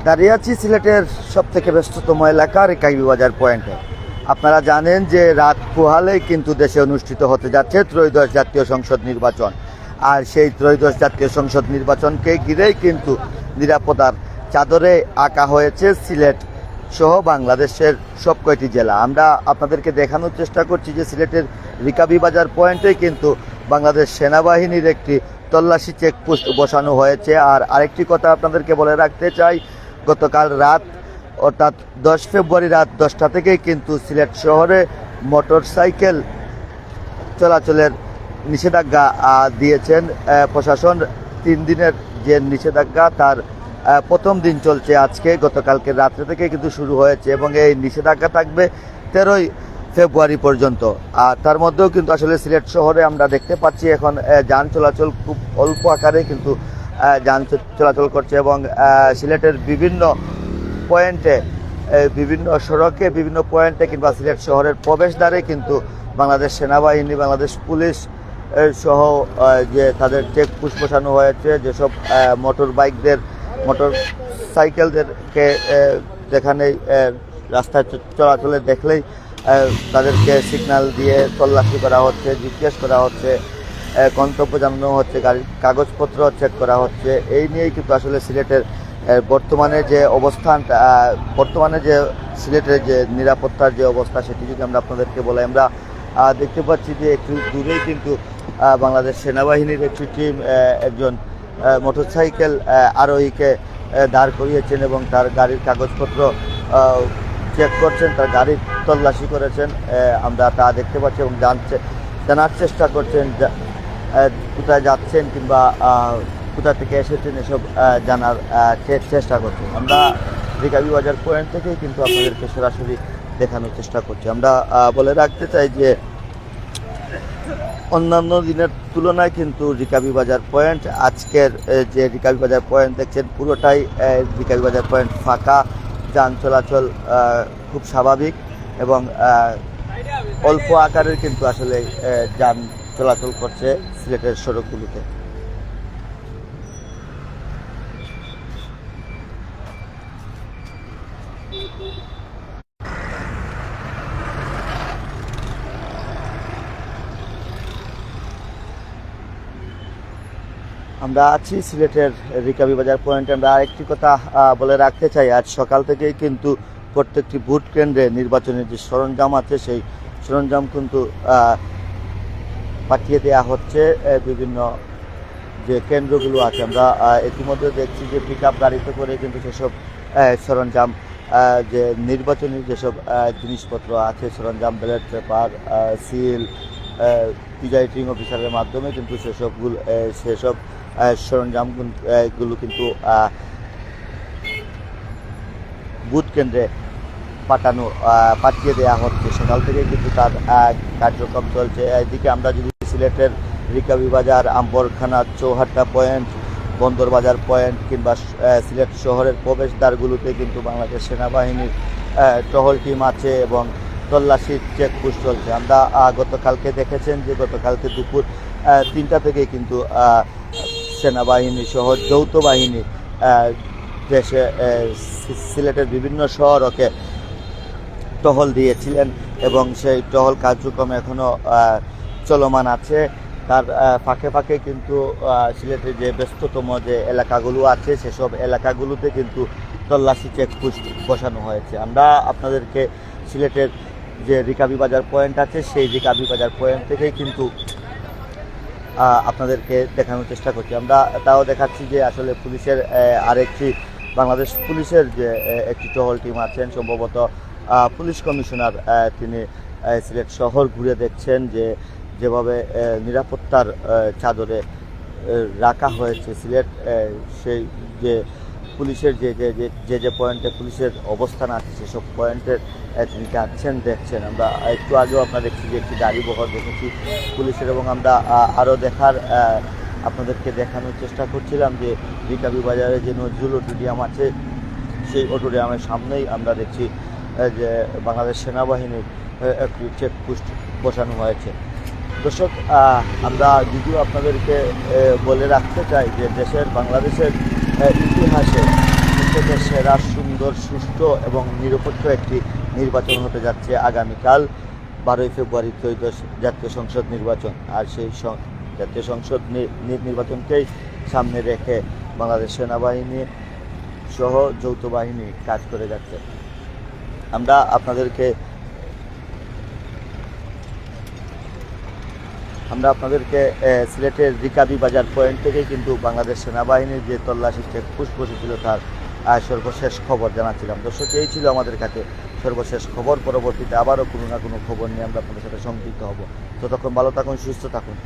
দাঁড়িয়ে আছি সিলেটের সবথেকে ব্যস্ততম এলাকা রেকাবিবাজার পয়েন্টে। আপনারা জানেন যে রাত পোহালেই কিন্তু দেশে অনুষ্ঠিত হতে যাচ্ছে ত্রয়োদশ জাতীয় সংসদ নির্বাচন। আর সেই ত্রয়োদশ জাতীয় সংসদ নির্বাচনকে ঘিরেই কিন্তু নিরাপত্তার চাদরে আঁকা হয়েছে সিলেট সহ বাংলাদেশের সব কয়টি জেলা। আমরা আপনাদেরকে দেখানোর চেষ্টা করছি যে সিলেটের রিকাবিবাজার পয়েন্টে কিন্তু বাংলাদেশ সেনাবাহিনীর একটি তল্লাশি চেকপোস্ট বসানো হয়েছে। আর আরেকটি কথা আপনাদেরকে বলে রাখতে চাই, গতকাল রাত অর্থাৎ 10 ফেব্রুয়ারি রাত 10টা থেকেই কিন্তু সিলেট শহরে মোটরসাইকেল চলাচলের নিষেধাজ্ঞা দিয়েছেন প্রশাসন। 3 দিনের যে নিষেধাজ্ঞা তার প্রথম দিন চলছে আজকে, গতকালকে রাত্রে থেকে কিন্তু শুরু হয়েছে এবং এই নিষেধাজ্ঞা থাকবে 13ই ফেব্রুয়ারি পর্যন্ত। আর তার মধ্যেও কিন্তু আসলে সিলেট শহরে আমরা দেখতে পাচ্ছি এখন যান চলাচল খুব অল্প আকারে কিন্তু যান চলাচল করছে এবং সিলেটের বিভিন্ন পয়েন্টে, বিভিন্ন সড়কে, বিভিন্ন পয়েন্টে কিংবা সিলেট শহরের প্রবেশদ্বারে কিন্তু বাংলাদেশ সেনাবাহিনী, বাংলাদেশ পুলিশ সহ যে তাদের চেকপোস্ট বসানো হয়েছে। যেসব মোটর সাইকেলদেরকে যেখানে রাস্তায় চলাচলে দেখলেই তাদেরকে সিগন্যাল দিয়ে তল্লাশি করা হচ্ছে, জিজ্ঞেস করা হচ্ছে, গন্তব্য জানানো হচ্ছে, গাড়ির কাগজপত্র চেক করা হচ্ছে। এই নিয়েই কিন্তু আসলে সিলেটের বর্তমানে যে অবস্থানটা, বর্তমানে যে সিলেটের যে নিরাপত্তার যে অবস্থা সেটি যদি আমরা আপনাদেরকে বলি, আমরা দেখতে পাচ্ছি যে একটু দূরেই কিন্তু বাংলাদেশ সেনাবাহিনীর একটি টিম একজন মোটরসাইকেল আরোহীকে দাঁড় করিয়েছেন এবং তার গাড়ির কাগজপত্র চেক করছেন, তার গাড়ির তল্লাশি করেছেন। আমরা তা দেখতে পাচ্ছি এবং জানার চেষ্টা করছেন কোথায় যাচ্ছেন কিংবা কোথা থেকে এসেছেন এসব জানার চেষ্টা করছেন। আমরা রিকাবিবাজার পয়েন্ট থেকেই কিন্তু আপনাদেরকে সরাসরি দেখানোর চেষ্টা করছি। আমরা বলে রাখতে চাই যে অন্যান্য দিনের তুলনায় কিন্তু রিকাবিবাজার পয়েন্ট, আজকের যে রিকাবিবাজার পয়েন্ট দেখছেন পুরোটাই রিকাবিবাজার পয়েন্ট ফাঁকা, যান চলাচল খুব স্বাভাবিক এবং অল্প আকারের কিন্তু আসলে যান চলাচল করছে সিলেটের সড়কগুলোতে। আমরা আছি সিলেটের রিকাবিবাজার পয়েন্টে। আমরা আরেকটি কথা বলে রাখতে চাই, আজ সকাল থেকেই কিন্তু প্রত্যেকটি ভোট কেন্দ্রে নির্বাচনের যে সরঞ্জাম আছে সেই সরঞ্জাম কিন্তু পাঠিয়ে দেওয়া হচ্ছে বিভিন্ন যে কেন্দ্রগুলো আছে। আমরা ইতিমধ্যে দেখছি যে পিক আপ গাড়িতে করে কিন্তু সেসব সরঞ্জাম, যে নির্বাচনী যেসব জিনিসপত্র আছে, সরঞ্জাম, ব্যালট পেপার, সিল, প্রিজাইডিং অফিসারের মাধ্যমে কিন্তু সেসব সরঞ্জামগুলো কিন্তু বুথ কেন্দ্রে পাঠিয়ে দেওয়া হচ্ছে। সকাল থেকে কিন্তু তার কার্যক্রম চলছে। এদিকে আমরা যদি সিলেটের রিকাবিবাজার, আম্বরখানা, চৌহাট্টা পয়েন্ট, বন্দরবাজার পয়েন্ট কিংবা সিলেট শহরের প্রবেশদ্বারগুলোতে কিন্তু বাংলাদেশ সেনাবাহিনীর টহল টিম আছে এবং তল্লাশির চেকপোস্ট চলছে। আমরা গতকালকে দেখেছেন যে গতকালকে দুপুর 3টা থেকে কিন্তু সেনাবাহিনী সহ যৌথ বাহিনী দেশে সিলেটের বিভিন্ন শহরকে টহল দিয়েছিলেন এবং সেই টহল কার্যক্রম এখনও চলমান আছে। তার ফাঁকে ফাঁকে কিন্তু সিলেটের যে ব্যস্ততম যে এলাকাগুলো আছে সেসব এলাকাগুলোতে কিন্তু তল্লাশি চেকপোস্ট বসানো হয়েছে। আমরা আপনাদেরকে সিলেটের যে রিকাবিবাজার পয়েন্ট আছে সেই রিকাবিবাজার পয়েন্ট থেকেই কিন্তু আপনাদেরকে দেখানোর চেষ্টা করছি। আমরা তাও দেখাচ্ছি যে আসলে পুলিশের আরেকটি, বাংলাদেশ পুলিশের যে একটি টহল টিম আছেন, সম্ভবত পুলিশ কমিশনার, তিনি সিলেট শহর ঘুরে দেখছেন যে যেভাবে নিরাপত্তার চাদরে রাখা হয়েছে সিলেট, সেই যে পুলিশের যে পয়েন্টে পুলিশের অবস্থান আছে সেসব পয়েন্টের তিনি যাচ্ছেন, দেখছেন। আমরা একটু আগেও আপনারা দেখছি যে একটি গাড়ি বহর দেখেছি পুলিশের এবং আমরা আরও আপনাদেরকে দেখানোর চেষ্টা করছিলাম যে রিকাবিবাজারে যে নজরুল অডিটোরিয়াম আছে সেই অডিটোরিয়ামের সামনেই আমরা দেখছি যে বাংলাদেশ সেনাবাহিনীর একটি চেকপোস্ট বসানো হয়েছে। দর্শক, আমরা যদিও আপনাদেরকে বলে রাখতে চাই যে বাংলাদেশের ইতিহাসে থেকে সেরা সুন্দর সুষ্ঠু এবং নিরপেক্ষ একটি নির্বাচন হতে যাচ্ছে আগামীকাল 12ই ফেব্রুয়ারি ত্রয়োদশ জাতীয় সংসদ নির্বাচন। আর সেই জাতীয় সংসদ নির্বাচনকেই সামনে রেখে বাংলাদেশ সেনাবাহিনী সহ যৌথ বাহিনী কাজ করে যাচ্ছে। আমরা আপনাদেরকে সিলেটের রিকাবি বাজার পয়েন্ট থেকে কিন্তু বাংলাদেশ সেনাবাহিনীর যে তল্লাশি চেকপোস্ট বসেছিল তার সর্বশেষ খবর জানাচ্ছিলাম। দর্শক, এই ছিল আমাদের কাছে সর্বশেষ খবর। পরবর্তীতে আবারও কোনো না কোনো খবর নিয়ে আমরা আপনাদের সাথে সম্পৃক্ত হব। ততক্ষণ ভালো থাকুন, সুস্থ থাকুন।